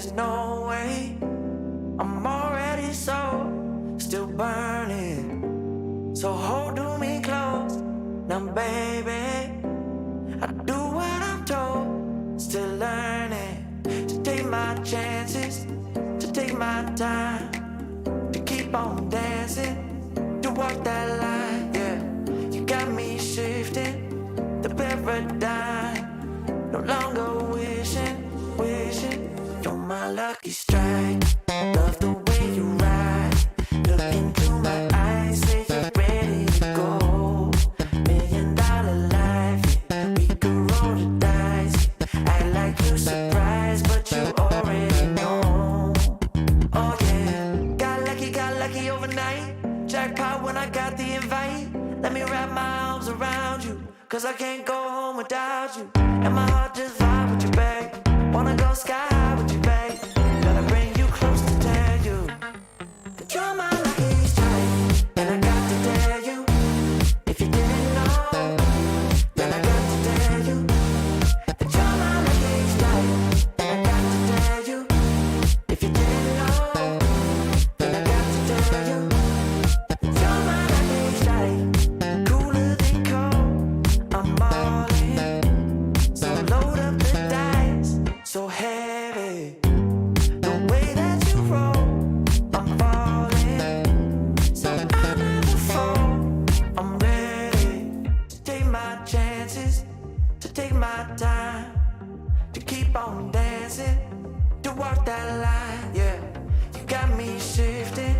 there's no way. I'm already so still burning. So hold me close now, baby. I do what I'm told, still learning to take my chances, to take my time, to keep on dancing, to walk that line, yeah. You got me shifting the paradigm, no longer wishing, you're my lucky strike. Love the way you ride, look into my eyes, say you're ready to go. $1 million life, yeah. We could roll the dice, act like you surprised, but you already know. Oh yeah, got lucky overnight. Jackpot when I got the invite. Let me wrap my arms around you, cause I can't go home without you. And my heart just vibe with you, babe. Wanna go sky high with you, babe. Gotta bring you close to tell you that you're my lucky strike. And I got to tell you, if you didn't know, then I got to tell you that you're my lucky strike. And I got to tell you, if you didn't know, then I got to tell you that you're my lucky strike. Cooler than cold, I'm all in. So load up the dice, so heavy. The way that you roll, I'm falling. So I never fall, I'm ready to take my chances, to take my time, to keep on dancing, to walk that line, yeah. You got me shifting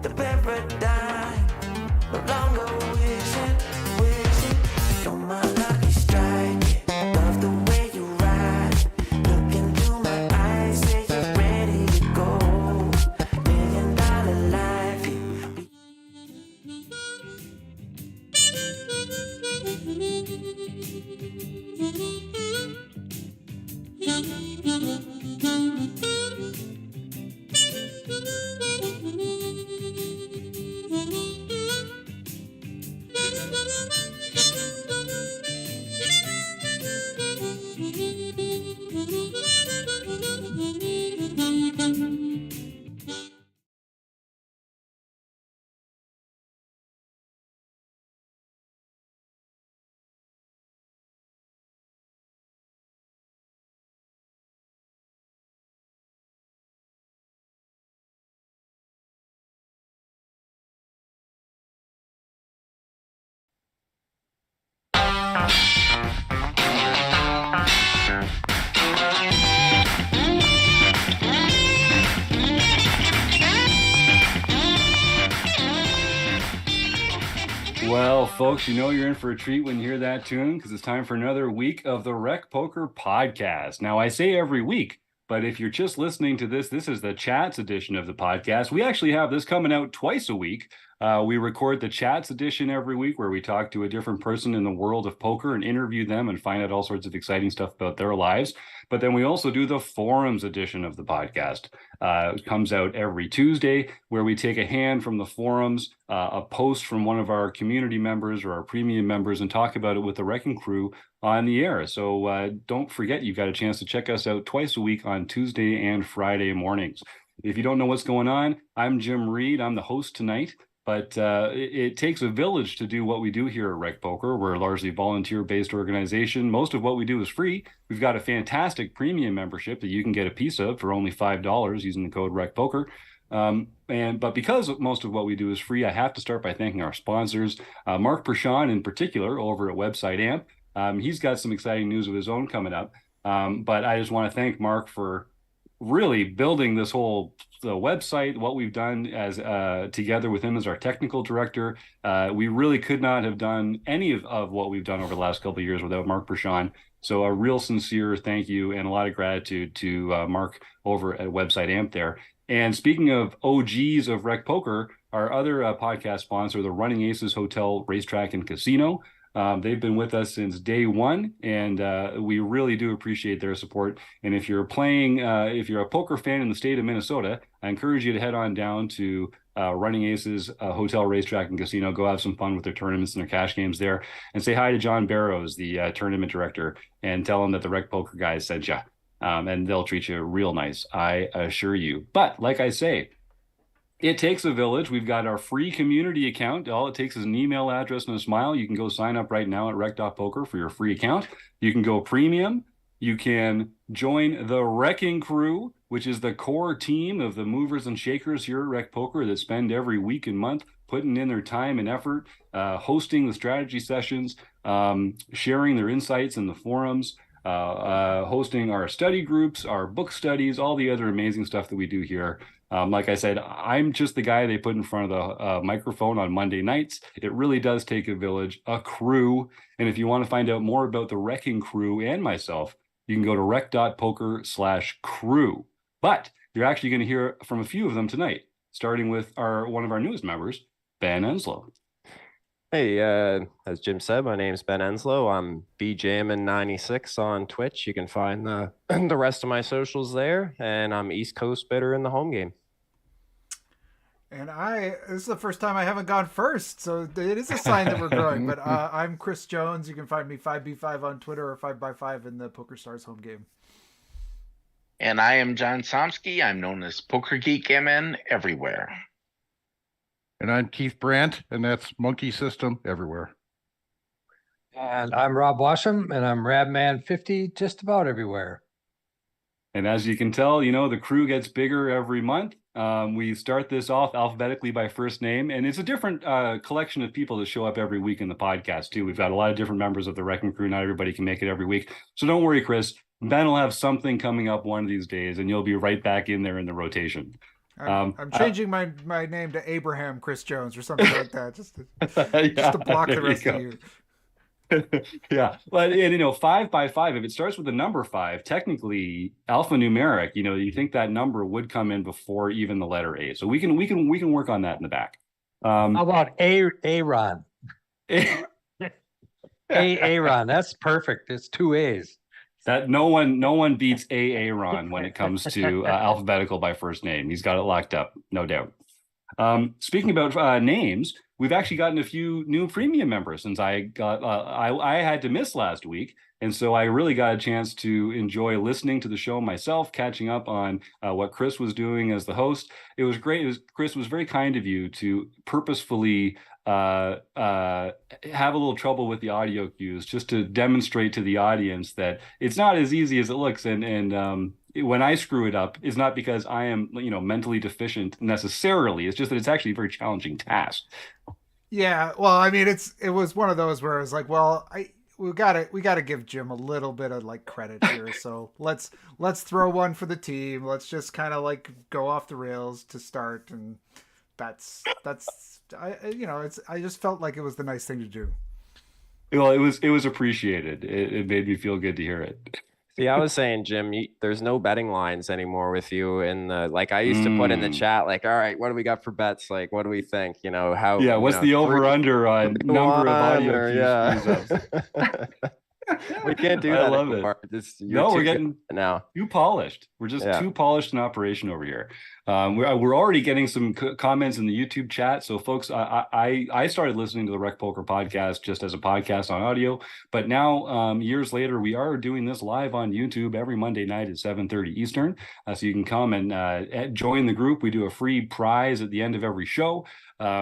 the paradigm, no longer wishing, you're my lucky strike, yeah. Love the way you ride, look into my eyes, say you're ready to go. $1 million life, yeah. Well, folks, you know you're in for a treat when you hear that tune, because it's time for another week of the RecPoker Podcast. Now, I say every week, but if you're just listening to this, this is the Chats edition of the podcast. We actually have this coming out twice a week. We record the Chats edition every week, where we talk to a different person in the world of poker and interview them and find out all sorts of exciting stuff about their lives. But then we also do the Forums edition of the podcast. It comes out every Tuesday, where we take a hand from the forums, a post from one of our community members or our premium members, and talk about it with the Wrecking Crew on the air. So don't forget, you've got a chance to check us out twice a week on Tuesday and Friday mornings. If you don't know what's going on, I'm Jim Reed. I'm the host tonight. But it takes a village to do what we do here at RecPoker. We're a largely volunteer-based organization. Most of what we do is free. We've got a fantastic premium membership that you can get a piece of for only $5 using the code RecPoker. But because most of what we do is free, I have to start by thanking our sponsors. Mark Prashant in particular over at Website Amp. He's got some exciting news of his own coming up. But I just want to thank Mark for really building this whole website, what we've done as together with him as our technical director. We really could not have done any of what we've done over the last couple of years without Mark Prashant. So a real sincere thank you and a lot of gratitude to Mark over at Website Amp there. And speaking of OGs of RecPoker, our other podcast sponsor, the Running Aces Hotel, Racetrack, and Casino. They've been with us since day one, and we really do appreciate their support. And if you're if you're a poker fan in the state of Minnesota, I encourage you to head on down to Running Aces Hotel, Racetrack, and Casino. Go have some fun with their tournaments and their cash games there, and say hi to John Barrows, the tournament director, and tell him that the RecPoker guys sent you. and they'll treat you real nice, I assure you. But like I say, it takes a village. We've got our free community account. All it takes is an email address and a smile. You can go sign up right now at rec.poker for your free account. You can go premium. You can join the Wrecking Crew, which is the core team of the movers and shakers here at Rec Poker that spend every week and month putting in their time and effort, hosting the strategy sessions, sharing their insights in the forums, hosting our study groups, our book studies, all the other amazing stuff that we do here. Like I said, I'm just the guy they put in front of the microphone on Monday nights. It really does take a village, a crew. And if you want to find out more about the Wrecking Crew and myself, you can go to rec.poker/crew. But you're actually going to hear from a few of them tonight, starting with one of our newest members, Ben Enslow. Hey, as Jim said, my name's Ben Enslow. I'm BJamin96 on Twitch. You can find the rest of my socials there, and I'm East Coast bidder in the home game. And this is the first time I haven't gone first, so it is a sign that we're growing. But I'm Chris Jones. You can find me 5B5 on Twitter or 5x5 in the Poker Stars home game. And I am John Somsky. I'm known as Poker Geek MN everywhere. And I'm Keith Brandt, and that's Monkie System everywhere. And I'm Rob Washam, and I'm Rabman50 just about everywhere. And as you can tell, the crew gets bigger every month. We start this off alphabetically by first name, and it's a different collection of people that show up every week in the podcast, too. We've got a lot of different members of the Wrecking Crew. Not everybody can make it every week. So don't worry, Chris. Ben will have something coming up one of these days, and you'll be right back in there in the rotation. I'm changing my name to Abraham Chris Jones or something like that, just to block the rest of you. Yeah, but 5x5, if it starts with the number 5, technically alphanumeric, you think that number would come in before even the letter A. So we can work on that in the back. How about Aaron? Aaron, that's perfect. It's 2 A's. That no one beats Aaron when it comes to alphabetical by first name. He's got it locked up, no doubt. Speaking about names, we've actually gotten a few new premium members since I had to miss last week. And so I really got a chance to enjoy listening to the show myself, catching up on what Chris was doing as the host. It was great. Chris was very kind of you to purposefully have a little trouble with the audio cues just to demonstrate to the audience that it's not as easy as it looks. And when I screw it up, it's not because I am, mentally deficient necessarily. It's just that it's actually a very challenging task. Yeah. Well, I mean, it was one of those where I was like, well, we gotta give Jim a little bit of credit here. So let's throw one for the team. Let's just kind of go off the rails to start. And that's I just felt like it was the nice thing to do. Well, it was appreciated. It made me feel good to hear it. See, I was saying, Jim, there's no betting lines anymore with you. And I used to put in the chat, all right, what do we got for bets? What do we think? How? Yeah, what's the over under on number of audio yeah. We can't do that. I love anymore. We're getting now too polished. We're just too polished in operation over here. We're already getting some comments in the YouTube chat. So, folks, I started listening to the Rec Poker podcast just as a podcast on audio, but now years later, we are doing this live on YouTube every Monday night at 7:30 Eastern. So you can come and join the group. We do a free prize at the end of every show.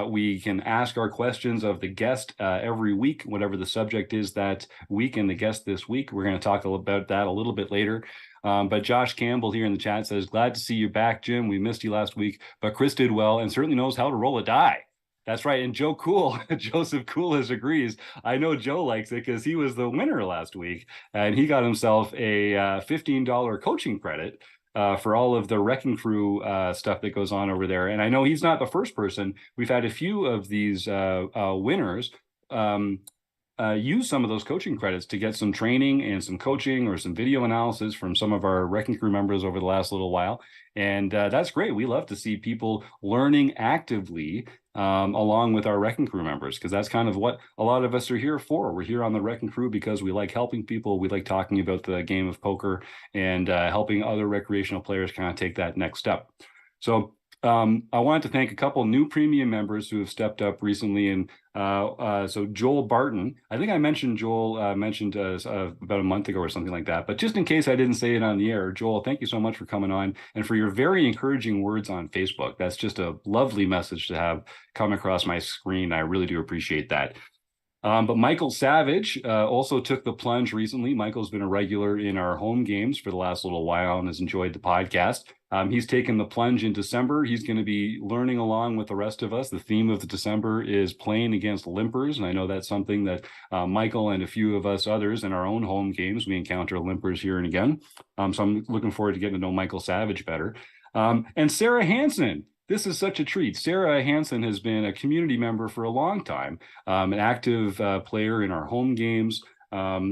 We can ask our questions of the guest every week, whatever the subject is that week and the guest this week. We're going to talk about that a little bit later. But Josh Campbell here in the chat says, glad to see you back, Jim. We missed you last week, but Chris did well and certainly knows how to roll a die. That's right. And Joseph Coolidge agrees. I know Joe likes it because he was the winner last week and he got himself a $15 coaching credit for all of the Wrecking Crew stuff that goes on over there. And I know he's not the first person. We've had a few of these winners use some of those coaching credits to get some training and some coaching or some video analysis from some of our Wrecking Crew members over the last little while. And that's great. We love to see people learning actively along with our Wrecking Crew members, because that's kind of what a lot of us are here for. We're here on the Wrecking Crew because we like helping people. We like talking about the game of poker and helping other recreational players kind of take that next step. So I wanted to thank a couple new premium members who have stepped up recently. And so Joel Barton, I think I mentioned Joel about a month ago or something like that. But just in case I didn't say it on the air, Joel, thank you so much for coming on and for your very encouraging words on Facebook. That's just a lovely message to have come across my screen. I really do appreciate that. But Michael Savage also took the plunge recently. Michael's been a regular in our home games for the last little while and has enjoyed the podcast. He's taken the plunge in December. He's going to be learning along with the rest of us. The theme of the December is playing against limpers. And I know that's something that Michael and a few of us others in our own home games, we encounter limpers here and again. So I'm looking forward to getting to know Michael Savage better. And Sarah Hansen. This is such a treat. Sarah Hansen has been a community member for a long time, an active player in our home games.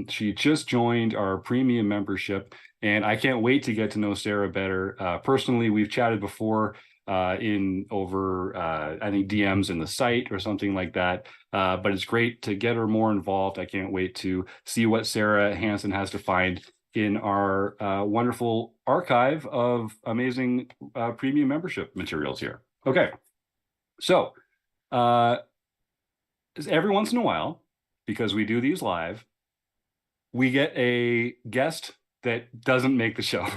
She just joined our premium membership, and I can't wait to get to know Sarah better. Personally, we've chatted before over I think DMs in the site or something like that. But it's great to get her more involved. I can't wait to see what Sarah Hansen has to find in our wonderful archive of amazing premium membership materials here. Okay, so every once in a while, because we do these live, we get a guest that doesn't make the show.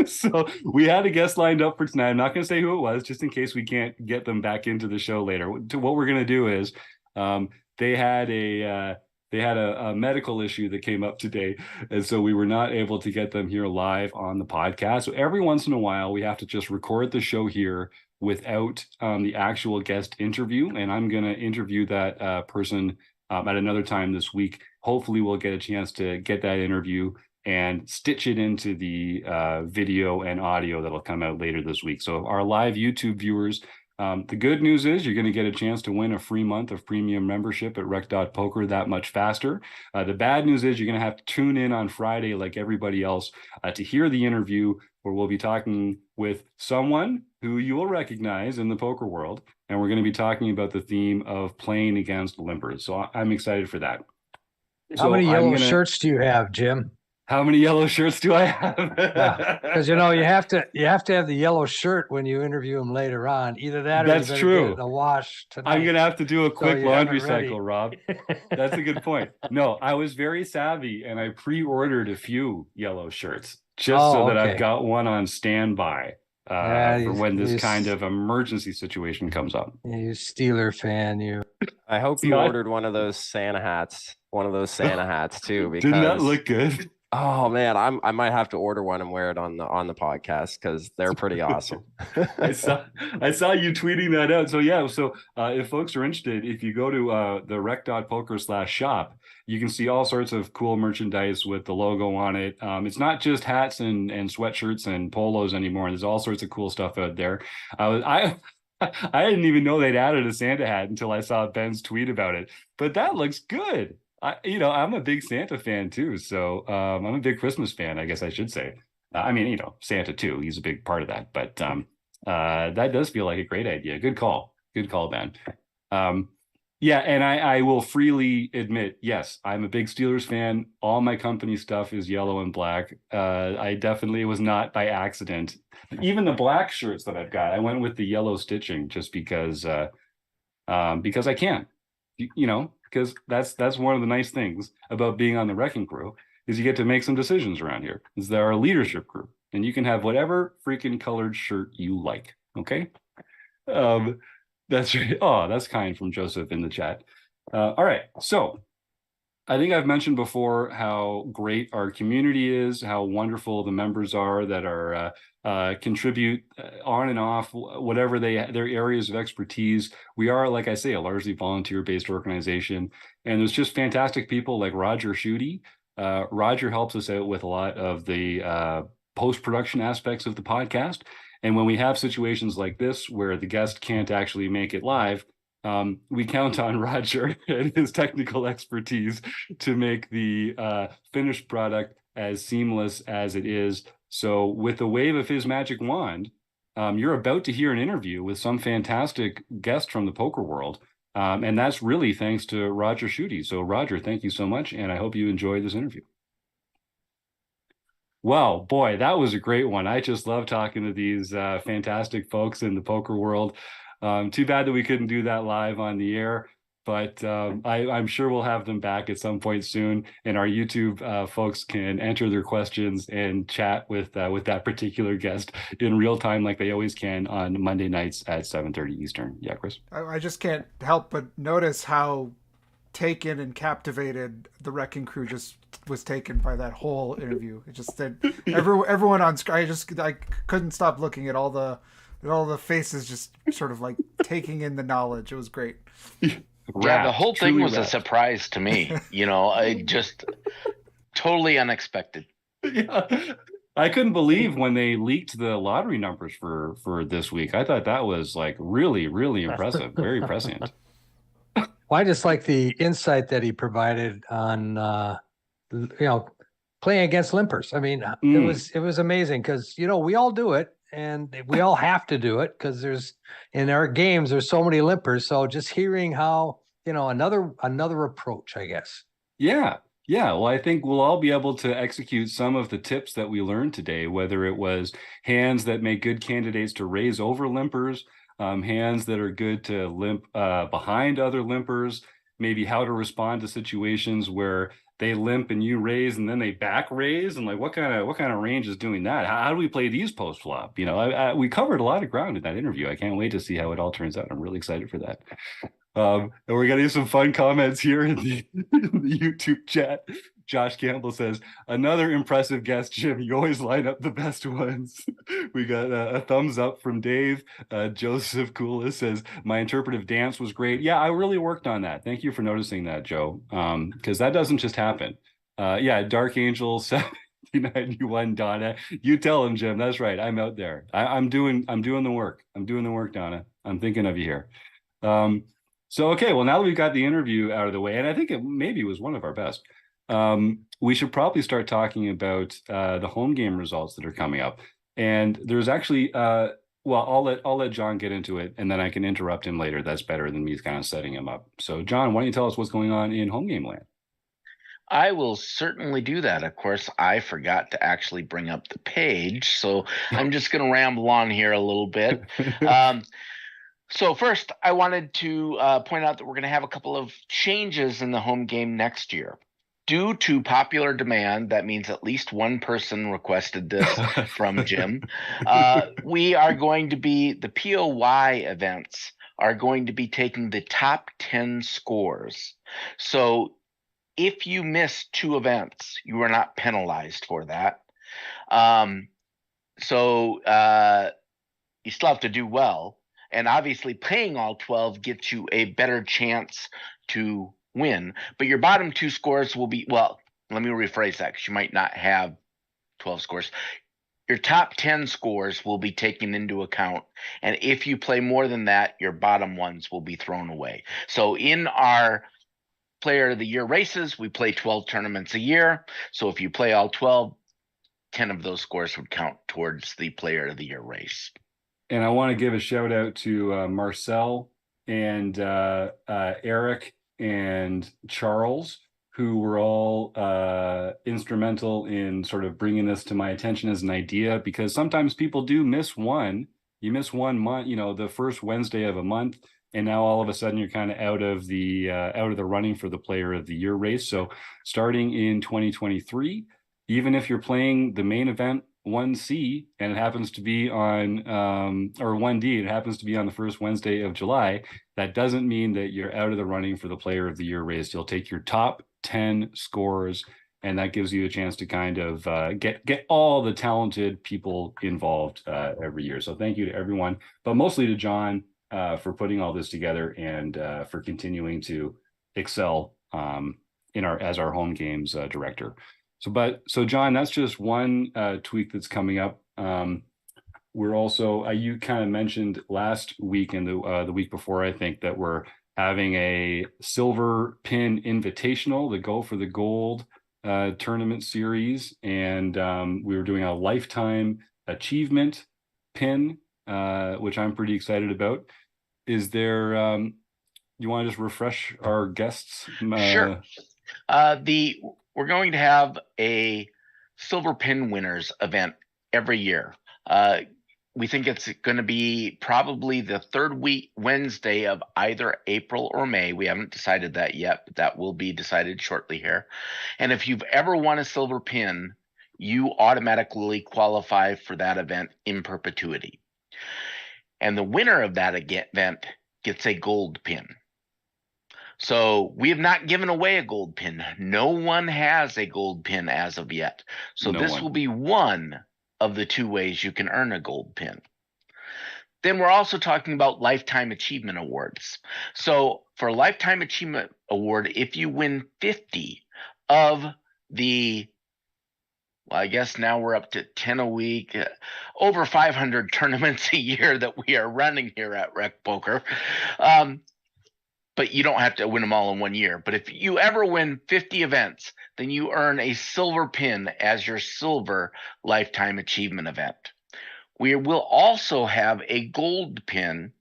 So we had a guest lined up for tonight. I'm not going to say who it was, just in case we can't get them back into the show later. What we're going to do is they had a medical issue that came up today, and so we were not able to get them here live on the podcast. So every once in a while, we have to just record the show here without the actual guest interview, and I'm going to interview that person at another time this week. Hopefully, we'll get a chance to get that interview and stitch it into the video and audio that'll come out later this week. So our live YouTube viewers, the good news is you're going to get a chance to win a free month of premium membership at REC.POKER that much faster. The bad news is you're going to have to tune in on Friday like everybody else to hear the interview where we'll be talking with someone who you will recognize in the poker world. And we're going to be talking about the theme of playing against limpers. So I'm excited for that. How many yellow shirts do you have, Jim? How many yellow shirts do I have? Because you have to have the yellow shirt when you interview him later on. Either that, or that's true. The wash tonight. I'm gonna have to do a quick laundry cycle, Rob. That's a good point. No, I was very savvy and I pre-ordered a few yellow shirts just so that I've got one on standby for when this kind of emergency situation comes up. You Steeler fan, you. I hope you ordered one of those Santa hats. One of those Santa hats too. Because didn't that look good? Oh man, I might have to order one and wear it on the podcast because they're pretty awesome. I saw you tweeting that out. So yeah, if folks are interested, if you go to the rec.poker/shop, you can see all sorts of cool merchandise with the logo on it. It's not just hats and sweatshirts and polos anymore. There's all sorts of cool stuff out there. I didn't even know they'd added a Santa hat until I saw Ben's tweet about it. But that looks good. I'm a big Santa fan too, so I'm a big Christmas fan, I guess I should say. Santa too, he's a big part of that, but that does feel like a great idea. Good call, Ben. Yeah, and I will freely admit, yes, I'm a big Steelers fan. All my company stuff is yellow and black. I definitely was not by accident. Even the black shirts that I've got, I went with the yellow stitching just because I can, because that's one of the nice things about being on the Wrecking Crew is you get to make some decisions around here. Is there a leadership group, and you can have whatever freaking colored shirt you like. Okay, that's right. Oh, that's kind from Joseph in the chat. All right, so I think I've mentioned before how great our community is, how wonderful the members are that are contribute on and off whatever their areas of expertise. We are, like I say, a largely volunteer-based organization, and there's just fantastic people like Roger Schutte. Roger helps us out with a lot of the post-production aspects of the podcast, and when we have situations like this where the guest can't actually make it live, we count on Roger and his technical expertise to make the finished product as seamless as it is. So with the wave of his magic wand, you're about to hear an interview with some fantastic guest from the poker world. And that's really thanks to Roger Schutte. So Roger, thank you so much. And I hope you enjoy this interview. Well, boy, that was a great one. I just love talking to these fantastic folks in the poker world. Too bad that we couldn't do that live on the air, but I'm sure we'll have them back at some point soon. And our YouTube folks can enter their questions and chat with that particular guest in real time, like they always can on Monday nights at 7:30 Eastern. Yeah, Chris. I just can't help but notice how taken and captivated the wrecking crew just was taken by that whole interview. It just did. Everyone on screen, I couldn't stop looking at all the faces, just sort of like taking in the knowledge. It was great. Yeah, the whole thing was a wrapped. surprise to me. I just totally unexpected. Yeah. I couldn't believe when they leaked the lottery numbers for this week. I thought that was like really, really impressive, very prescient. Well, I just like the insight that he provided on, playing against limpers. I mean, it was amazing because, we all do it and we all have to do it because in our games, there's so many limpers. So just hearing how, another approach, I guess. Yeah. Yeah. Well, I think we'll all be able to execute some of the tips that we learned today, whether it was hands that make good candidates to raise over limpers, hands that are good to limp behind other limpers, maybe how to respond to situations where they limp and you raise and then they back raise, and like what kind of range is doing that? How do we play these post flop? We covered a lot of ground in that interview. I can't wait to see how it all turns out. I'm really excited for that. And we're getting some fun comments here in the YouTube chat. Josh Campbell says, another impressive guest, Jim. You always line up the best ones. We got a thumbs up from Dave. Joseph Koulis says, my interpretive dance was great. Yeah, I really worked on that. Thank you for noticing that, Joe, because that doesn't just happen. Yeah, Dark Angel 791, Donna. You tell him, Jim. That's right. I'm out there. I'm doing the work. I'm doing the work, Donna. I'm thinking of you here. So, okay, well, now that we've got the interview out of the way, and I think it maybe was one of our best, we should probably start talking about the home game results that are coming up. And there's actually, I'll let John get into it, and then I can interrupt him later. That's better than me kind of setting him up. So, John, why don't you tell us what's going on in home game land? I will certainly do that. Of course, I forgot to actually bring up the page, so I'm just going to ramble on here a little bit. So first, I wanted to point out that we're going to have a couple of changes in the home game next year. Due to popular demand, that means at least one person requested this from Jim. We are going to be, the POY events are going to be taking the top 10 scores. So if you miss 2 events, you are not penalized for that. So you still have to do well. And obviously playing all 12 gets you a better chance to win. But your bottom 2 scores will be, well, let me rephrase that because you might not have 12 scores. Your top 10 scores will be taken into account. And if you play more than that, your bottom ones will be thrown away. So in our Player of the Year races, we play 12 tournaments a year. So if you play all 12, 10 of those scores would count towards the Player of the Year race. And I want to give a shout out to Marcel and Eric and Charles, who were all instrumental in sort of bringing this to my attention as an idea, because sometimes people do miss one. You miss 1 month, the first Wednesday of a month, and now all of a sudden you're kind of out of the running for the Player of the Year race. So starting in 2023, even if you're playing the main event 1C and it happens to be on or 1D, it happens to be on the first Wednesday of July, that doesn't mean that you're out of the running for the Player of the Year race. You'll take your top 10 scores, and that gives you a chance to kind of get all the talented people involved every year. So thank you to everyone, but mostly to John for putting all this together and for continuing to excel as our home games director. So John, that's just one tweak that's coming up. We're also, you kind of mentioned last week and the week before, I think, that we're having a silver pin invitational, the Go for the Gold tournament series. And we were doing a lifetime achievement pin, which I'm pretty excited about. Is there, you want to just refresh our guests? Sure. We're going to have a silver pin winners event every year. We think it's going to be probably the third Wednesday of either April or May. We haven't decided that yet, but that will be decided shortly here. And if you've ever won a silver pin, you automatically qualify for that event in perpetuity. And the winner of that event gets a gold pin. So we have not given away a gold pin. No one has a gold pin as of yet. So this will be one of the two ways you can earn a gold pin. Then we're also talking about Lifetime Achievement Awards. So for a Lifetime Achievement Award, if you win 50 of the, well, I guess now we're up to 10 a week, over 500 tournaments a year that we are running here at RecPoker. But you don't have to win them all in 1 year. But if you ever win 50 events, then you earn a silver pin as your silver Lifetime Achievement event. We will also have a gold pin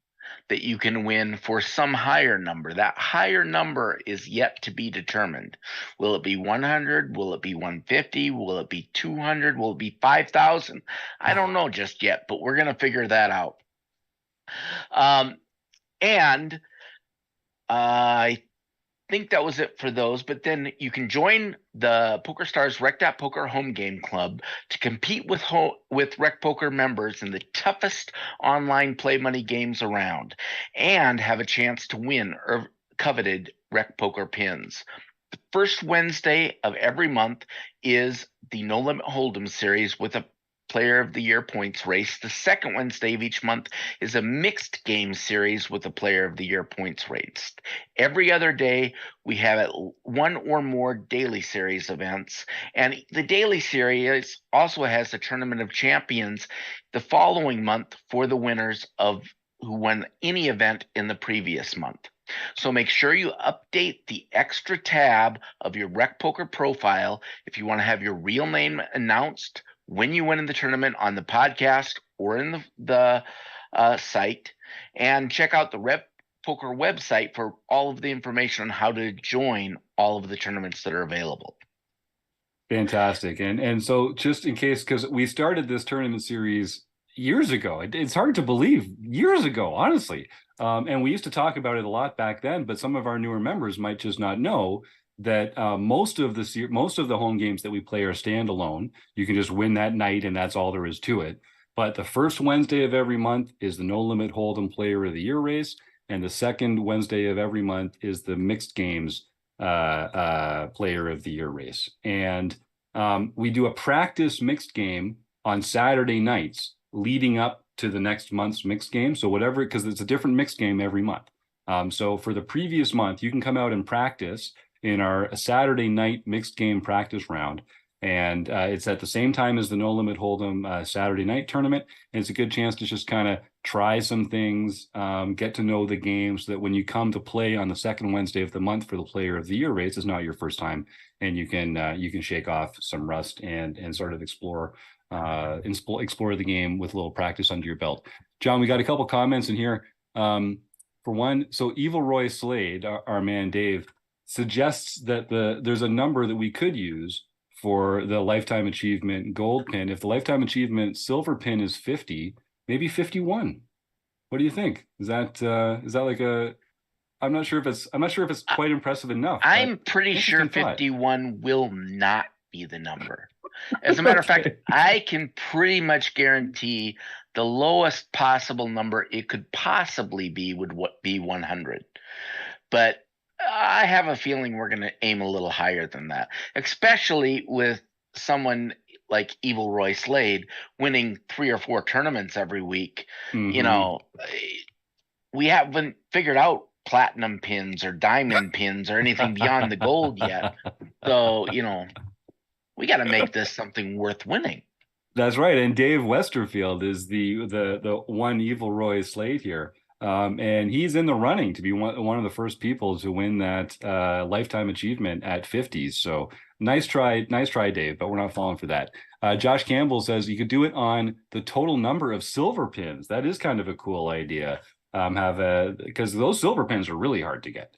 that you can win for some higher number. That higher number is yet to be determined. Will it be 100? Will it be 150? Will it be 200? Will it be 5,000? I don't know just yet, but we're going to figure that out. I think that was it for those, but then you can join the PokerStars REC.POKER home game club to compete with RecPoker members in the toughest online play money games around and have a chance to win coveted RecPoker pins. The first Wednesday of every month is the No Limit Hold'em series with a Player of the Year points race. The second Wednesday of each month is a mixed game series with a Player of the Year points race. Every other day, we have one or more daily series events. And the daily series also has the Tournament of Champions the following month for the winners of who won any event in the previous month. So make sure you update the extra tab of your RecPoker profile if you want to have your real name announced when you win in the tournament on the podcast or in the site, and check out the RecPoker website for all of the information on how to join all of the tournaments that are available. Fantastic. And so just in case, because we started this tournament series years ago, it's hard to believe, years ago, honestly. And we used to talk about it a lot back then, but some of our newer members might just not know that most of the home games that we play are standalone. You can just win that night, and that's all there is to it. But the first Wednesday of every month is the No Limit Hold'em Player of the Year race, and the second Wednesday of every month is the mixed games Player of the Year race. And we do a practice mixed game on Saturday nights leading up to the next month's mixed game. So whatever, because it's a different mixed game every month. So for the previous month, you can come out and practice in our Saturday night mixed game practice round. And it's at the same time as the No Limit Hold'em Saturday night tournament. And it's a good chance to just kind of try some things, get to know the game, so that when you come to play on the second Wednesday of the month for the Player of the Year race, it's not your first time, and you can shake off some rust and sort of explore the game with a little practice under your belt. John, we got a couple comments in here. For one, so Evil Roy Slade, our man Dave, suggests that there's a number that we could use for the Lifetime Achievement gold pin. If the Lifetime Achievement silver pin is 50, maybe 51. What do you think? Is that like a? I'm not sure if it's quite impressive enough. I'm pretty sure 51 will not be the number. As a matter of fact, I can pretty much guarantee the lowest possible number it could possibly be would be 100. But I have a feeling we're going to aim a little higher than that, especially with someone like Evil Roy Slade winning 3 or 4 tournaments every week. Mm-hmm. You know, we haven't figured out platinum pins or diamond pins or anything beyond the gold yet. So, you know, we got to make this something worth winning. That's right. And Dave Westerfield is the one Evil Roy Slade here. And he's in the running to be one of the first people to win that Lifetime Achievement at 50s. So nice try, Dave, but we're not falling for that. Josh Campbell says you could do it on the total number of silver pins. That is kind of a cool idea. Because those silver pins are really hard to get.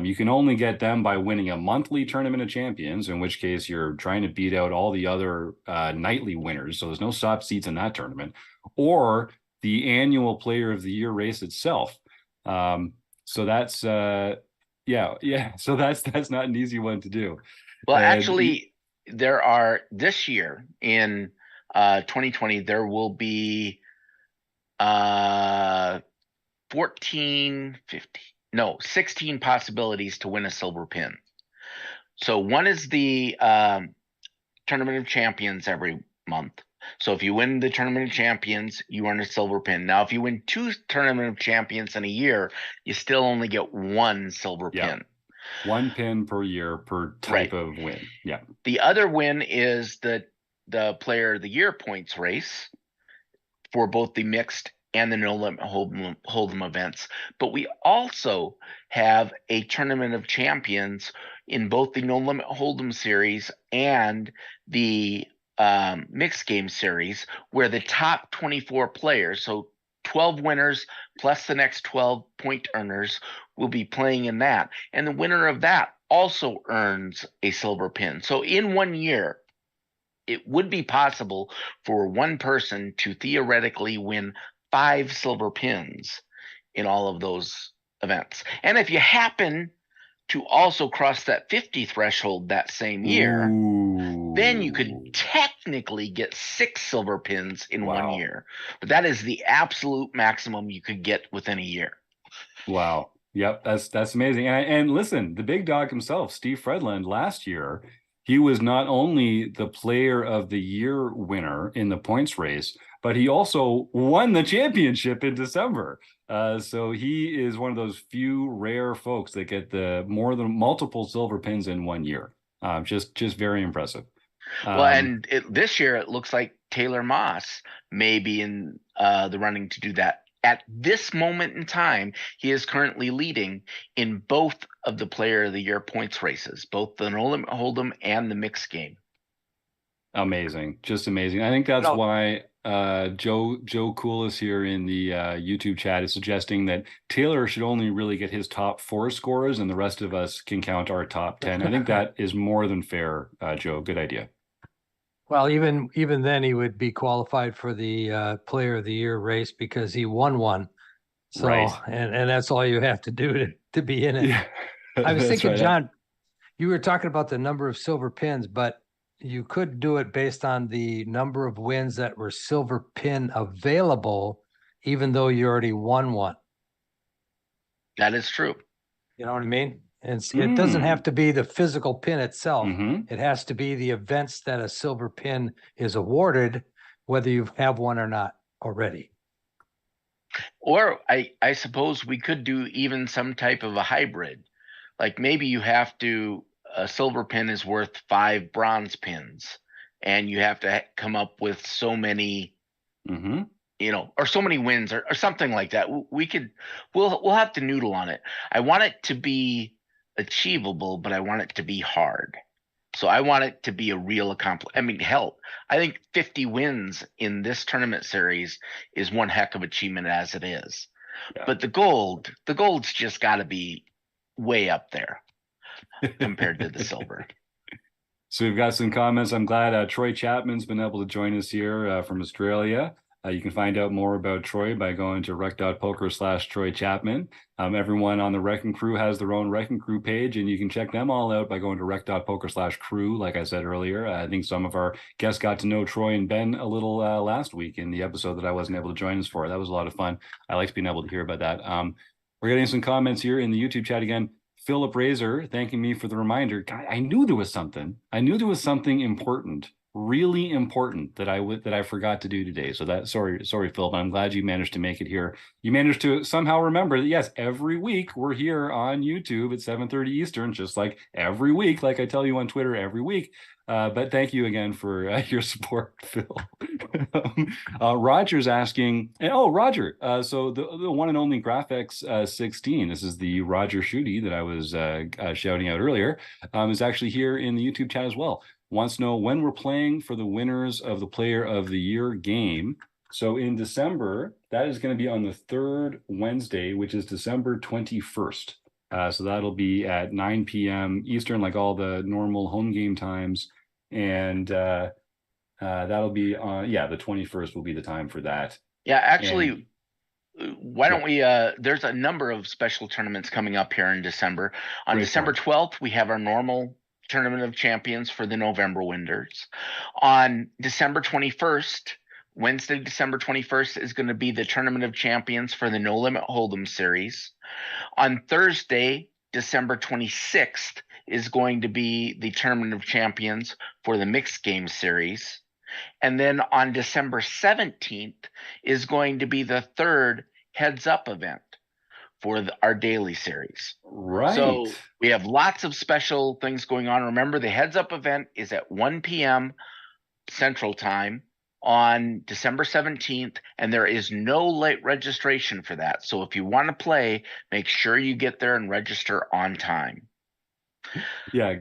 You can only get them by winning a monthly Tournament of Champions, in which case you're trying to beat out all the other nightly winners. So there's no soft seats in that tournament, or the annual Player of the Year race itself. So that's So that's not an easy one to do. Well, actually, there are this year in 2020, there will be 16 possibilities to win a silver pin. So one is the Tournament of Champions every month. So if you win the Tournament of Champions, you earn a silver pin. Now, if you win 2 Tournament of Champions in a year, you still only get 1 silver pin. 1 pin per year per type of win. Yeah. The other win is the Player of the Year points race for both the mixed and the no limit hold'em events. But we also have a Tournament of Champions in both the no limit hold'em series and the mixed game series, where the top 24 players, so 12 winners plus the next 12 point earners, will be playing in that. And the winner of that also earns a silver pin. So in 1 year, it would be possible for one person to theoretically win 5 silver pins in all of those events. And if you happen to also cross that 50 threshold that same year, then you could technically get 6 silver pins in 1 year. But that is the absolute maximum you could get within a year. Wow. Yep, that's amazing. And listen, the big dog himself, Steve Fredland, last year, he was not only the Player of the Year winner in the points race, but he also won the championship in December. So he is one of those few rare folks that get the more than multiple silver pins in 1 year. Just very impressive. Well, and this year it looks like Taylor Moss may be in the running to do that. At this moment in time, he is currently leading in both of the Player of the Year points races, both the no limit hold'em and the mixed game. Amazing, just amazing. I think that's why Joe Coolis here in the YouTube chat is suggesting that Taylor should only really get his top 4 scores, and the rest of us can count our top 10. I think that is more than fair, Joe. Good idea. Well, even then, he would be qualified for the Player of the Year race because he won one. So, and that's all you have to do to be in it. Yeah, I was thinking, John, you were talking about the number of silver pins, but you could do it based on the number of wins that were silver pin available, even though you already won one. That is true. You know what I mean? And it doesn't have to be the physical pin itself. It has to be the events that a silver pin is awarded, whether you have one or not already. Or I suppose we could do even some type of a hybrid. Like maybe you have to, a silver pin is worth 5 bronze pins, and you have to come up with so many, or so many wins or something like that. We'll have to noodle on it. I want it to be achievable, but I want it to be hard. So I want it to be a real accomplishment. I mean, hell, I think 50 wins in this tournament series is one heck of achievement as it is. Yeah. But the gold's just got to be way up there compared to the silver. So we've got some comments. I'm glad Troy Chapman's been able to join us here from Australia. You can find out more about Troy by going to rec.poker/Troy Chapman. Everyone on the Wrecking Crew has their own Wrecking Crew page, and you can check them all out by going to rec.poker/crew, like I said earlier. I think some of our guests got to know Troy and Ben a little last week in the episode that I wasn't able to join us for. That was a lot of fun. I liked being able to hear about that. We're getting some comments here in the YouTube chat again. Philip Razor thanking me for the reminder. God, I knew there was something. I knew there was something important, really important, that I forgot to do today. So sorry, Phil, but I'm glad you managed to make it here. You managed to somehow remember that, yes, every week we're here on YouTube at 7:30 Eastern, just like every week, like I tell you on Twitter every week. But thank you again for your support, Phil. Roger's asking, Roger, so the one and only Graphics 16, this is the Roger Shooty that I was shouting out earlier, is actually here in the YouTube chat as well. Wants to know when we're playing for the winners of the Player of the Year game. So in December, that is going to be on the 3rd Wednesday, which is December 21st. So that'll be at 9 p.m. Eastern, like all the normal home game times. And that'll be on, the 21st will be the time for that. Yeah, actually, And why don't we there's a number of special tournaments coming up here in December. On Great December point. 12th, we have our normal Tournament of Champions for the November winners. On December 21st, Wednesday, December 21st, is going to be the Tournament of Champions for the No Limit Hold'em series. On Thursday, December 26th, is going to be the Tournament of Champions for the Mixed Game series. And then on December 17th is going to be the third Heads Up event for our daily series. right. So we have lots of special things going on. Remember, the Heads Up event is at 1 p.m. Central Time on December 17th, and there is no late registration for that. So if you want to play, make sure you get there and register on time. Yeah.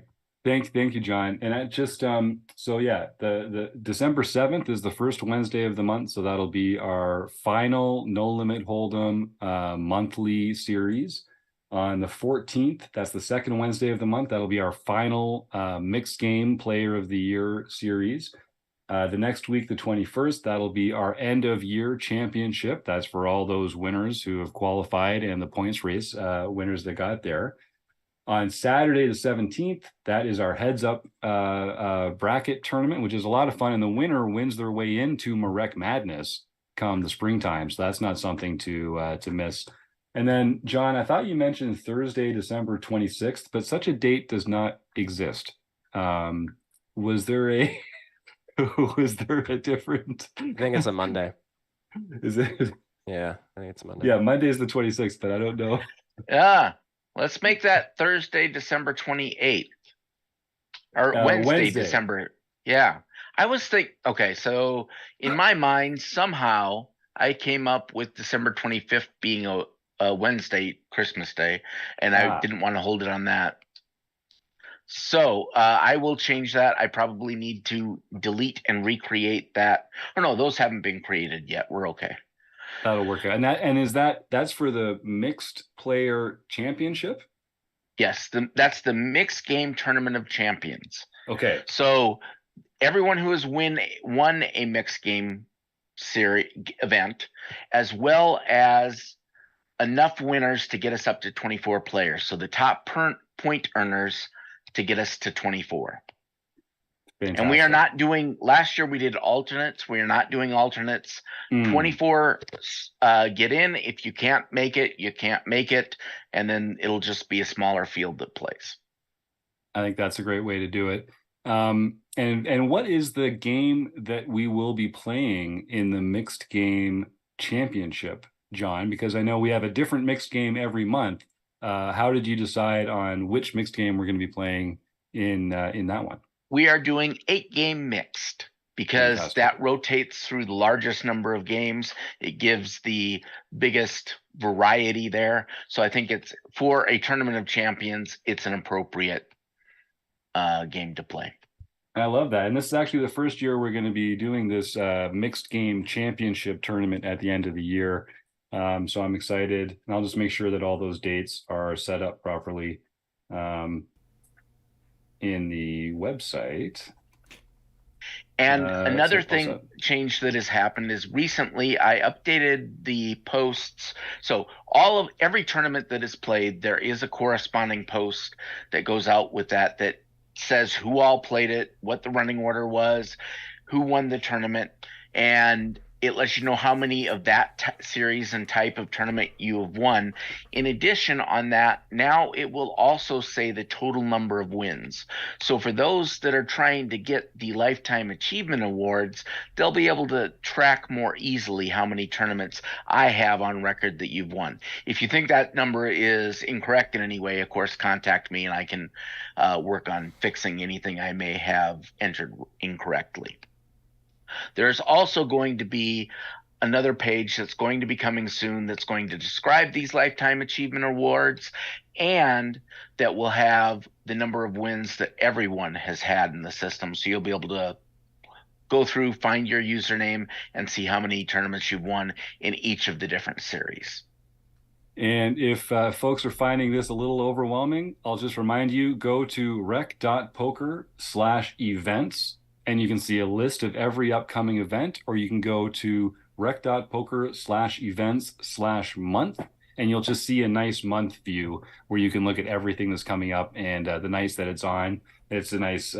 Thank you, John. And I just the December 7th is the first Wednesday of the month, so that'll be our final No Limit Hold'em monthly series. On the 14th, that's the second Wednesday of the month, that'll be our final Mixed Game Player of the Year series. The next week, the 21st, that'll be our end of year championship. That's for all those winners who have qualified and the points race winners that got there. On Saturday, the 17th, that is our Heads Up bracket tournament, which is a lot of fun. And the winner wins their way into Marek Madness come the springtime. So that's not something to miss. And then, John, I thought you mentioned Thursday, December 26th, but such a date does not exist. Was there a different? I think it's a Monday. Is it? Yeah, I think it's a Monday. Yeah, Monday is the 26th, but I don't know. Yeah. Let's make that Thursday, December 28th. Or Wednesday, December. Yeah. I was okay, so in my mind, somehow I came up with December 25th being a Wednesday, Christmas Day, and I didn't want to hold it on that. So I will change that. I probably need to delete and recreate that. Oh, no, those haven't been created yet. We're okay. That'll work out. And that's for the Mixed Player Championship? Yes, that's the Mixed Game Tournament of Champions. Okay. So everyone who has won a Mixed Game series event, as well as enough winners to get us up to 24 players. So the top point earners to get us to 24. Fantastic. And we are not doing, last year we did alternates. We are not doing alternates. 24 get in. If you can't make it, you can't make it. And then it'll just be a smaller field that plays. I think that's a great way to do it. And what is the game that we will be playing in the Mixed Game Championship, John? Because I know we have a different mixed game every month. How did you decide on which mixed game we're going to be playing in that one? We are doing 8-game mixed because Fantastic. that rotates through the largest number of games. It gives the biggest variety there. So I think it's for a Tournament of Champions, it's an appropriate game to play. I love that. And this is actually the first year we're going to be doing this Mixed Game Championship tournament at the end of the year. So I'm excited. And I'll just make sure that all those dates are set up properly in the website. And another change that has happened is recently I updated the posts. So every tournament that is played, there is a corresponding post that goes out with that says who all played it, what the running order was, who won the tournament, and it lets you know how many of that series and type of tournament you have won. In addition on that, now it will also say the total number of wins. So for those that are trying to get the Lifetime Achievement Awards, they'll be able to track more easily how many tournaments I have on record that you've won. If you think that number is incorrect in any way, of course, contact me and I can work on fixing anything I may have entered incorrectly. There's also going to be another page that's going to be coming soon that's going to describe these Lifetime Achievement Awards, and that will have the number of wins that everyone has had in the system. So you'll be able to go through, find your username, and see how many tournaments you've won in each of the different series. And if folks are finding this a little overwhelming, I'll just remind you, go to rec.poker/events, and you can see a list of every upcoming event, or you can go to rec.poker/events/month, and you'll just see a nice month view where you can look at everything that's coming up and the nights that it's on. It's a nice,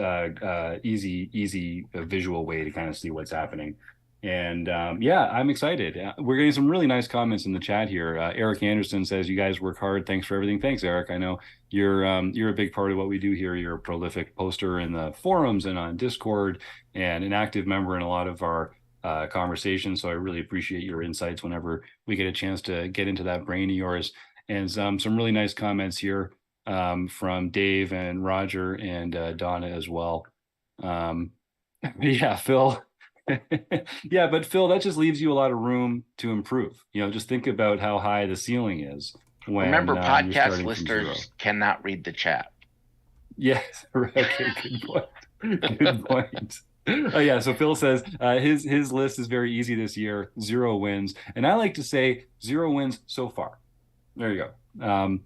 easy visual way to kind of see what's happening. And yeah, I'm excited. We're getting some really nice comments in the chat here. Eric Anderson says, "You guys work hard. Thanks for everything." Thanks, Eric. I know you're a big part of what we do here. You're a prolific poster in the forums and on Discord, and an active member in a lot of our conversations. So I really appreciate your insights whenever we get a chance to get into that brain of yours. And some really nice comments here from Dave and Roger and Donna as well. Yeah, Phil. Yeah, but Phil, that just leaves you a lot of room to improve. Just think about how high the ceiling is. Remember, podcast listeners cannot read the chat. Yes, okay, good point. Good point. Oh yeah, so Phil says his list is very easy this year, 0 wins, and I like to say 0 wins so far. There you go.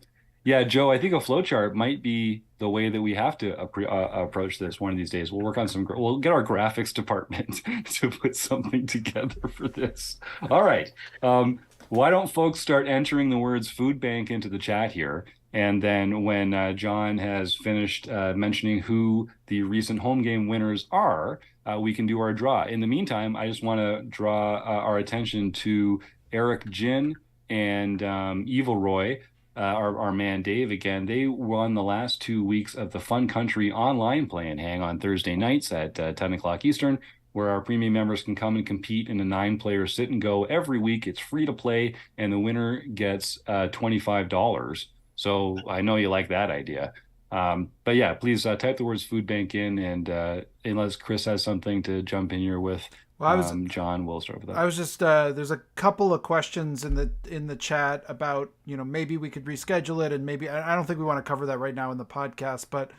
Yeah, Joe, I think a flowchart might be the way that we have to approach this one of these days. We'll work on we'll get our graphics department to put something together for this. All right. Why don't folks start entering the words food bank into the chat here? And then when John has finished mentioning who the recent home game winners are, we can do our draw. In the meantime, I just want to draw our attention to Eric Jin and Evil Roy. Our man Dave again. They won the last 2 weeks of the Fun Country online play and hang on Thursday nights at 10 o'clock Eastern, where our premium members can come and compete in a 9-player sit and go every week. It's free to play, and the winner gets $25. So I know you like that idea. But yeah, please type the words food bank in, and unless Chris has something to jump in here with. Well, John, we'll start with that. I was just there's a couple of questions in the chat about maybe we could reschedule it, and maybe I don't think we want to cover that right now in the podcast, but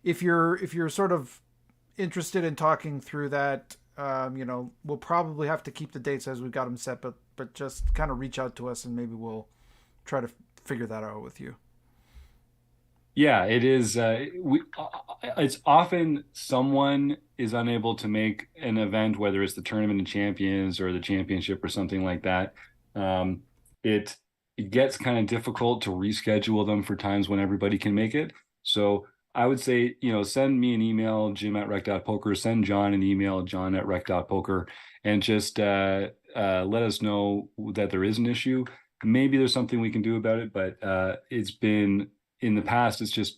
if you're sort of interested in talking through that, we'll probably have to keep the dates as we've got them set, but just kind of reach out to us and maybe we'll try to figure that out with you. Yeah, it is. It's often someone is unable to make an event, whether it's the Tournament of Champions or the championship or something like that. It gets kind of difficult to reschedule them for times when everybody can make it. So I would say, send me an email, Jim@rec.poker, send John an email, John@rec.poker, and just let us know that there is an issue. Maybe there's something we can do about it, but it's been... in the past, it's just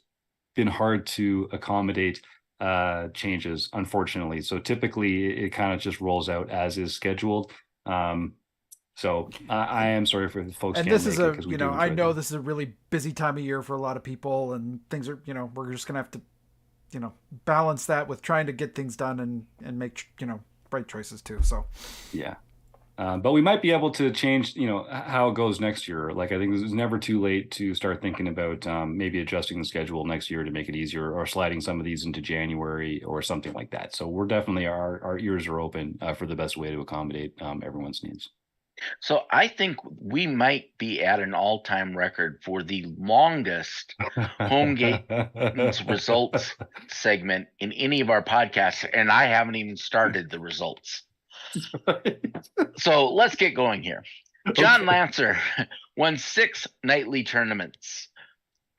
been hard to accommodate changes, unfortunately. So typically, it kind of just rolls out as is scheduled. So I am sorry for the folks. And this is I know this is a really busy time of year for a lot of people, and things are, we're just gonna have to, balance that with trying to get things done and make right choices too. So yeah. But we might be able to change, how it goes next year. Like, I think it's never too late to start thinking about maybe adjusting the schedule next year to make it easier, or sliding some of these into January or something like that. So we're definitely, our ears are open for the best way to accommodate everyone's needs. So I think we might be at an all-time record for the longest home games results segment in any of our podcasts, and I haven't even started the results. So let's get going here. John Lancer won 6 nightly tournaments,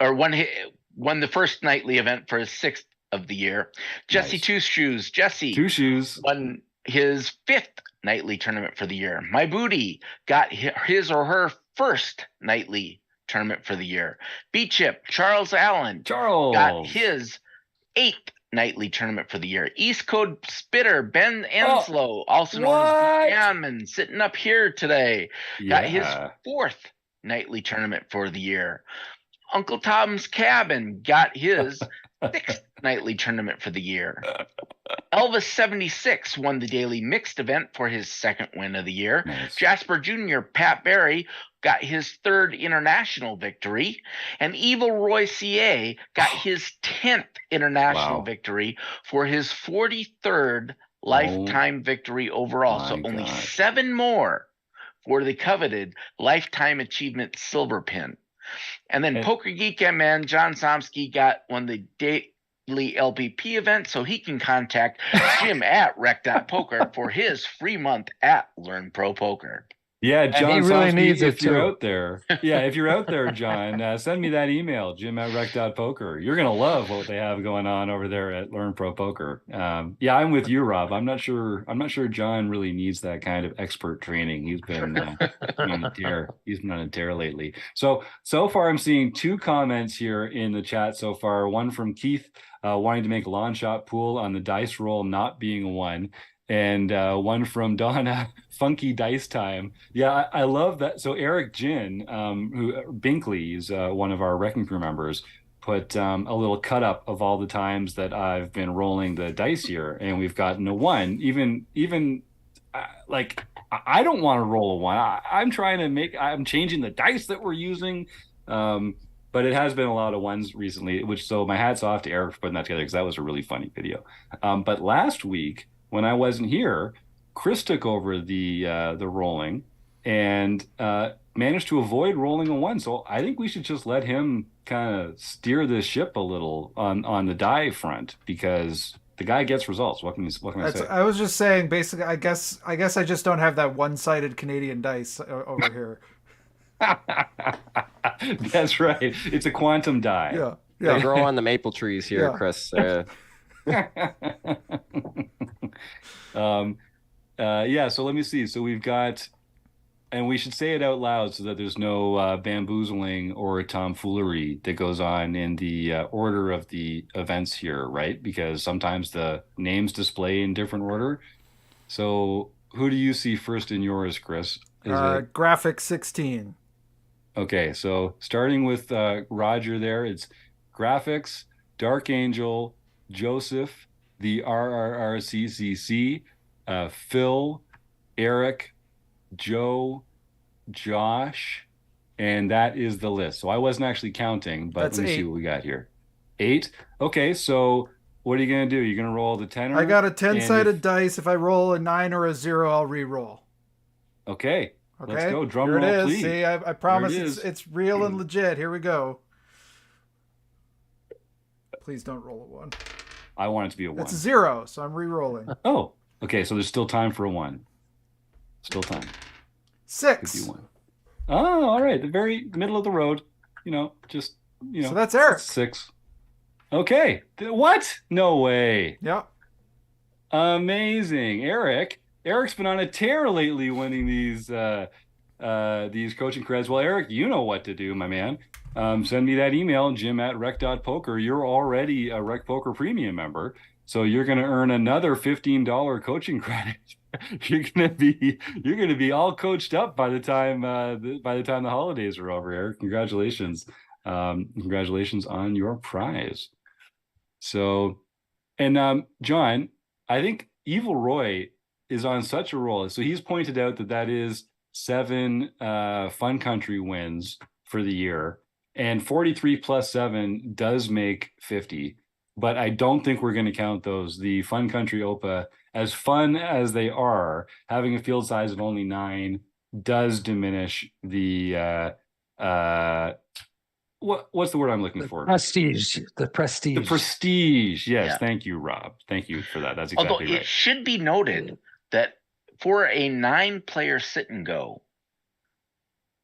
or won the first nightly event for his 6th of the year. Jesse Two Shoes won his 5th nightly tournament for the year. My Booty got his or her first nightly tournament for the year. B-Chip Charles Allen got his 8th nightly tournament for the year. East Coast Spitter Ben Enslow, also known as Gammon, sitting up here today, got his 4th nightly tournament for the year. Uncle Tom's Cabin got his 6th nightly tournament for the year. Elvis 76 won the daily mixed event for his 2nd win of the year. Nice. Jasper Jr. Pat Barry got his 3rd international victory, and Evil Roy CA got his 10th international victory for his 43rd lifetime victory overall. So only 7 more for the coveted Lifetime Achievement Silver Pin. And then Poker Geek MN, John Somsky got one of the daily LPP event, so he can contact Jim at Rec.POKER for his free month at Learn Pro Poker. Yeah, John, he really Somsky, needs it if you're too. out there, if you're out there, John, send me that email, Jim at Rec.POKER. You're gonna love what they have going on over there at Learn Pro Poker. Yeah, I'm with you, Rob. I'm not sure John really needs that kind of expert training. He's been on a tear. He's been on a tear lately. So far, I'm seeing 2 comments here in the chat so far. One from Keith, wanting to make a lawn shot pool on the dice roll not being a 1. And one from Donna, funky dice time. Yeah, I love that. So Eric Jin, who Binkley is one of our Wrecking Crew members, put a little cut up of all the times that I've been rolling the dice here, and we've gotten a 1. Even like I don't want to roll a 1. I'm changing the dice that we're using. But it has been a lot of 1s recently, so my hat's off to Eric for putting that together, because that was a really funny video. But last week, when I wasn't here, Chris took over the rolling and managed to avoid rolling a 1. So I think we should just let him kind of steer this ship a little on the die front, because the guy gets results. What can I say? I was just saying, basically, I guess I just don't have that one-sided Canadian dice over here. That's right. It's a quantum die. Yeah. They grow on the maple trees here, Yeah. Chris. So let me see. So we've got, and we should say it out loud so that there's no bamboozling or tomfoolery that goes on in the order of the events here, right? Because sometimes the names display in different order. So who do you see first in yours, Chris? Graphic 16. Okay, so starting with Roger there, it's Graphics, Dark Angel, Joseph, the RRRCCC, Phil, Eric, Joe, Josh, and that is the list. So I wasn't actually counting, but That's let me 8. see what we got here. 8. Okay, so what are you going to do? You're going to roll the tenor? I got a 10-sided dice. If I roll a 9 or a 0, I'll re-roll. Okay, let's go. Drum Here roll, it is. please. See, I promise There it is. it's real and legit. Here we go. Please don't roll a 1. I want it to be a 1. It's a 0, so I'm re-rolling. Oh, okay, so there's still time for a 1. Still time. Could 6. be 1. Oh, all right. The very middle of the road. So that's Eric. 6. Okay. What? No way. Yep. Amazing. Eric's been on a tear lately winning these coaching creds. Well, Eric, you know what to do, my man. Send me that email, Jim at Rec.POKER. You're already a RecPoker Premium member, so you're going to earn another $15 coaching credit. You're gonna be all coached up by the time the holidays are over, Eric. Congratulations on your prize. So, and John, I think Evil Roy is on such a roll. So he's pointed out that is 7 Fun Country wins for the year, and 43 plus 7 does make 50. But I don't think we're going to count those. The Fun Country OPA, as fun as they are, having a field size of only 9 does diminish the what's the word I'm looking for? Prestige. The prestige. The prestige. Yes. Yeah. Thank you, Rob. Thank you for that. That's exactly Although right. it should be noted that for a 9-player sit and go,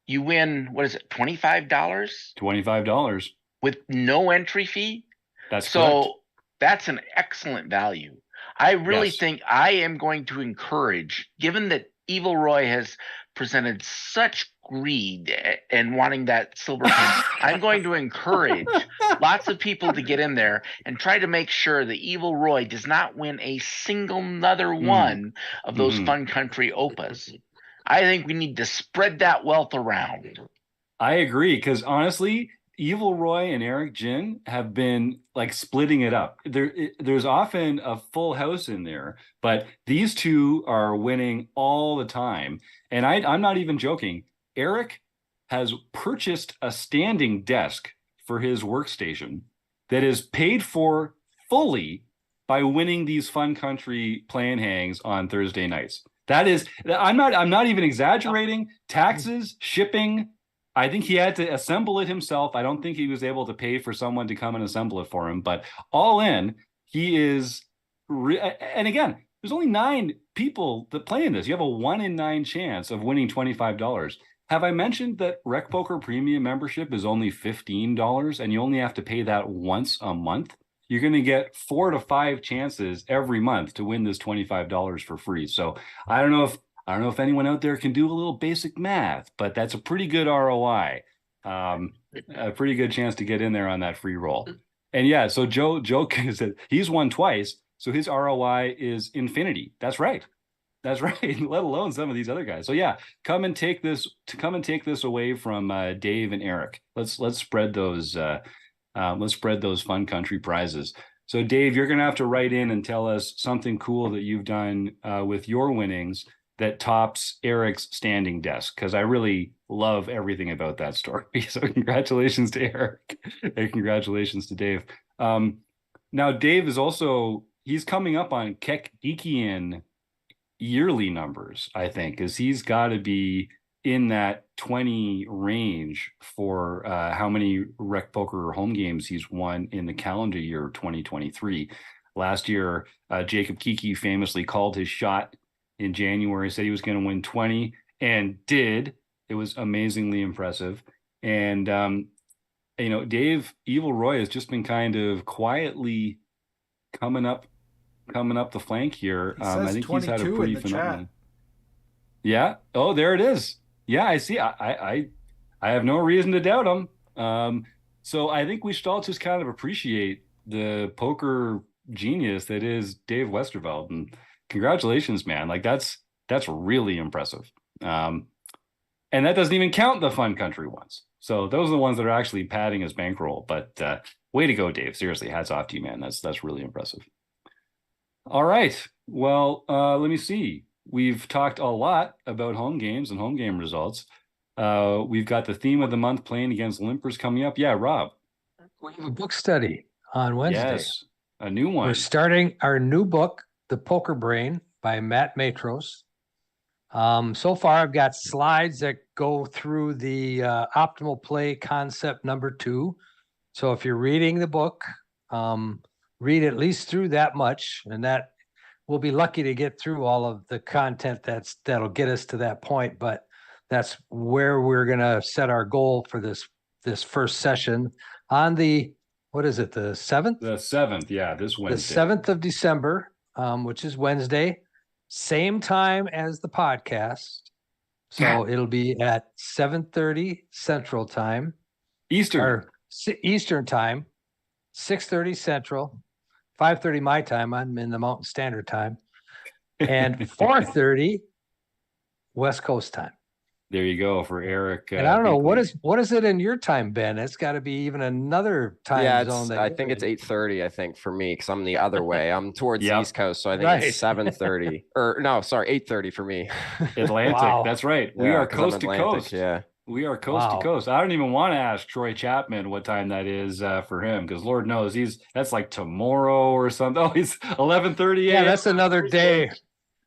you win, what is it, $25? $25. With no entry fee? That's so correct. that's an excellent value. I really Yes. think I am going to encourage, given that Evil Roy has presented such greed and wanting that silver pin, I'm going to encourage lots of people to get in there and try to make sure that Evil Roy does not win a single another one of those Fun Country OPAs. I think we need to spread that wealth around. I agree, because honestly, Evil Roy and Eric Jin have been like splitting it up. There's often a full house in there, but these two are winning all the time. And I'm not even joking. Eric has purchased a standing desk for his workstation that is paid for fully by winning these Fun Country play and hangs on Thursday nights. That is, I'm not even exaggerating. Taxes, shipping. I think he had to assemble it himself. I don't think he was able to pay for someone to come and assemble it for him. But all in, he is. And again, there's only 9 people that play in this. You have a 1 in 9 chance of winning $25. Have I mentioned that RecPoker Premium membership is only $15 and you only have to pay that once a month? You're going to get 4 to 5 chances every month to win this $25 for free. So I don't know if anyone out there can do a little basic math, but that's a pretty good ROI. A pretty good chance to get in there on that free roll. And yeah, so Joe said he's won twice, so his ROI is infinity. That's right. Let alone some of these other guys. So yeah, come and take this away from Dave and Eric. Let's spread those fun country prizes. So Dave, you're gonna have to write in and tell us something cool that you've done with your winnings that tops Eric's standing desk, because I really love everything about that story. So congratulations to Eric and congratulations to Dave. Now Dave is he's coming up on Kekian yearly numbers, I think, because he's got to be in that 20 range for how many RecPoker home games he's won in the calendar year 2023. Last year, Jacob Kiki famously called his shot in January, said he was going to win 20 and did. It was amazingly impressive. And, Dave Evil Roy has just been kind of quietly coming up the flank here. I think he's had a pretty phenomenal. Yeah. Oh, there it is. Yeah, I see. I have no reason to doubt him. So I think we should all just kind of appreciate the poker genius that is Dave Westerveld. And congratulations, man. Like that's really impressive. And that doesn't even count the fun country ones. So those are the ones that are actually padding his bankroll. But way to go, Dave. Seriously, hats off to you, man. That's really impressive. All right. Well, let me see. We've talked a lot about home games and home game results. We've got the theme of the month playing against limpers coming up. Yeah, Rob. We have a book study on Wednesday. Yes, a new one. We're starting our new book, The Poker Brain by Matt Matros. So far, I've got slides that go through the optimal play concept number 2. So if you're reading the book, read at least through that much, and that we'll be lucky to get through all of the content that'll get us to that point. But that's where we're going to set our goal for this first session on the, what is it, the 7th? The 7th, yeah, this Wednesday. The 7th of December, which is Wednesday, same time as the podcast. So it'll be at 7:30 Central Time. Eastern Time, 6:30 Central, 5:30 my time. I'm in the Mountain Standard Time, and 4:30 West Coast time. There you go for Eric. And I don't know what is it in your time, Ben? It's got to be even another time zone. I think it's 8:30. I think for me, because I'm the other way. I'm towards the East Coast, so I think it's 7:30. Or no, sorry, 8:30 for me. Atlantic. Wow. That's right. We are coast to coast. Yeah. We are coast to coast. I don't even want to ask Troy Chapman what time that is for him, because Lord knows that's like tomorrow or something. Oh, he's 11:30. Yeah, that's another day.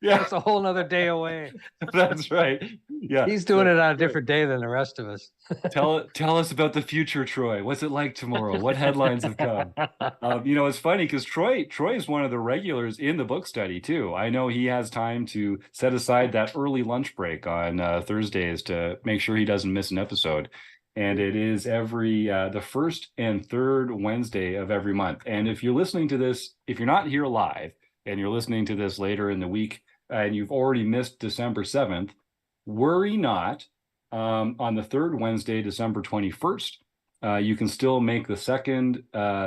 Yeah, that's a whole nother day away. That's right. Yeah, he's doing it on a different day than the rest of us. Tell us about the future, Troy. What's it like tomorrow? What headlines have come? It's funny because Troy is one of the regulars in the book study too. I know he has time to set aside that early lunch break on Thursdays to make sure he doesn't miss an episode. And it is every the first and third Wednesday of every month. And if you're listening to this, if you're not here live and you're listening to this later in the week, and you've already missed December 7th, worry not. On the third Wednesday, December 21st, you can still make the second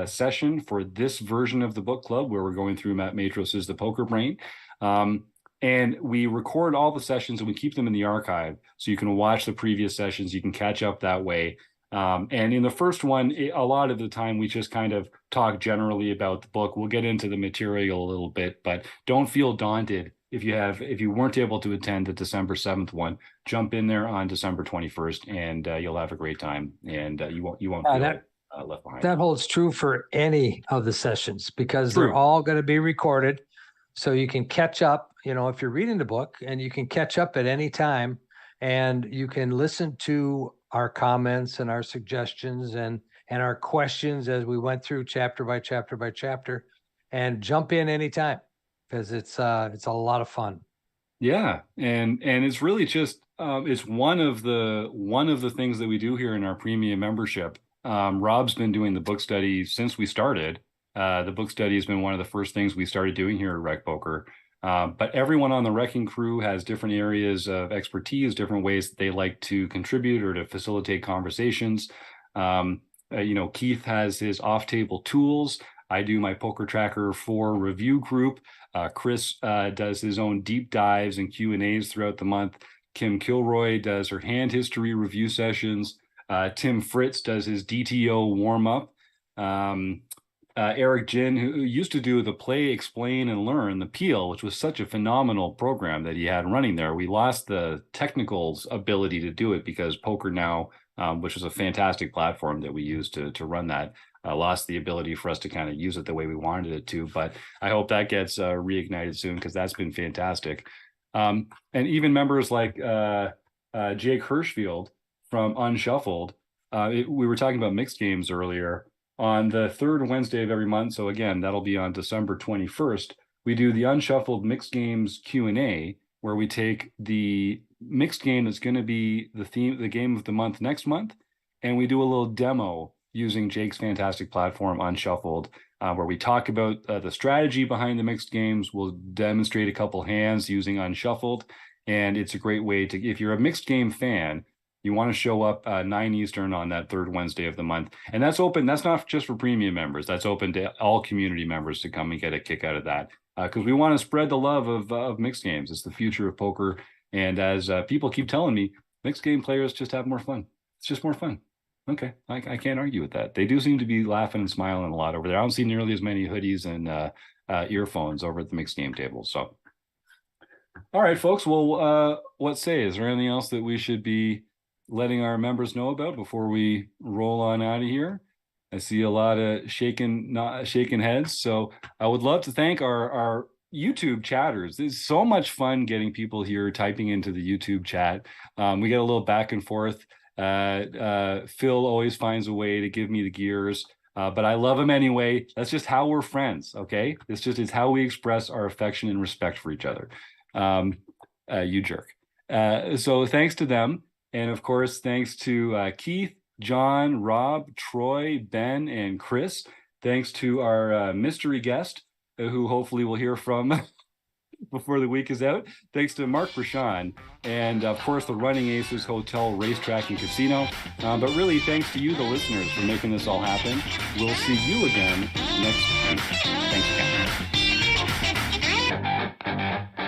session for this version of the book club where we're going through Matt Matros' The Poker Brain. And we record all the sessions and we keep them in the archive. So you can watch the previous sessions. You can catch up that way. And in the first one, a lot of the time we just kind of talk generally about the book. We'll get into the material a little bit, but don't feel daunted. If you weren't able to attend the December 7th one, jump in there on December 21st and you'll have a great time, and you won't feel left behind. That holds true for any of the sessions because they're all going to be recorded. So you can catch up, if you're reading the book, and you can catch up at any time, and you can listen to our comments and our suggestions and our questions as we went through chapter by chapter by chapter, and jump in anytime, because it's a lot of fun. Yeah, and it's really just it's one of the things that we do here in our premium membership. Rob's been doing the book study since we started. The book study has been one of the first things we started doing here at RecPoker. But everyone on the wrecking crew has different areas of expertise, different ways that they like to contribute or to facilitate conversations. Keith has his off-table tools. I do my Poker Tracker 4 review group. Chris does his own deep dives and Q&As throughout the month. Kim Kilroy does her hand history review sessions. Tim Fritz does his DTO warm-up. Eric Jin, who used to do the Play, Explain, and Learn, the Peel, which was such a phenomenal program that he had running there. We lost the technicals ability to do it because Poker Now, which was a fantastic platform that we used to run that, lost the ability for us to kind of use it the way we wanted it to. But I hope that gets reignited soon, because that's been fantastic. And even members like Jake Hirschfield from Unshuffled, we were talking about mixed games earlier. On the third Wednesday of every month, so again, that'll be on December 21st, we do the Unshuffled Mixed Games Q&A, where we take the mixed game that's going to be the game of the month next month, and we do a little demo using Jake's fantastic platform, Unshuffled, where we talk about the strategy behind the mixed games. We'll demonstrate a couple hands using Unshuffled, and it's a great way to, if you're a mixed game fan, you want to show up 9 Eastern on that third Wednesday of the month. And that's open. That's not just for premium members. That's open to all community members to come and get a kick out of that. Because we want to spread the love of mixed games. It's the future of poker. And as people keep telling me, mixed game players just have more fun. It's just more fun. Okay, I can't argue with that. They do seem to be laughing and smiling a lot over there. I don't see nearly as many hoodies and earphones over at the mixed game table. So, all right, folks. Well, what say? Is there anything else that we should be letting our members know about before we roll on out of here? I see a lot of shaking heads. So I would love to thank our YouTube chatters. It's so much fun getting people here typing into the YouTube chat. We get a little back and forth. Phil always finds a way to give me the gears, but I love him anyway. That's just how we're friends. Okay. It's how we express our affection and respect for each other. You jerk. So thanks to them. And of course, thanks to Keith, John, Rob, Troy, Ben, and Chris. Thanks to our mystery guest, who hopefully we'll hear from before the week is out. Thanks to Mark Brashan, and of course, the Running Aces Hotel, Racetrack, and Casino. But really, thanks to you, the listeners, for making this all happen. We'll see you again next week. Thanks again.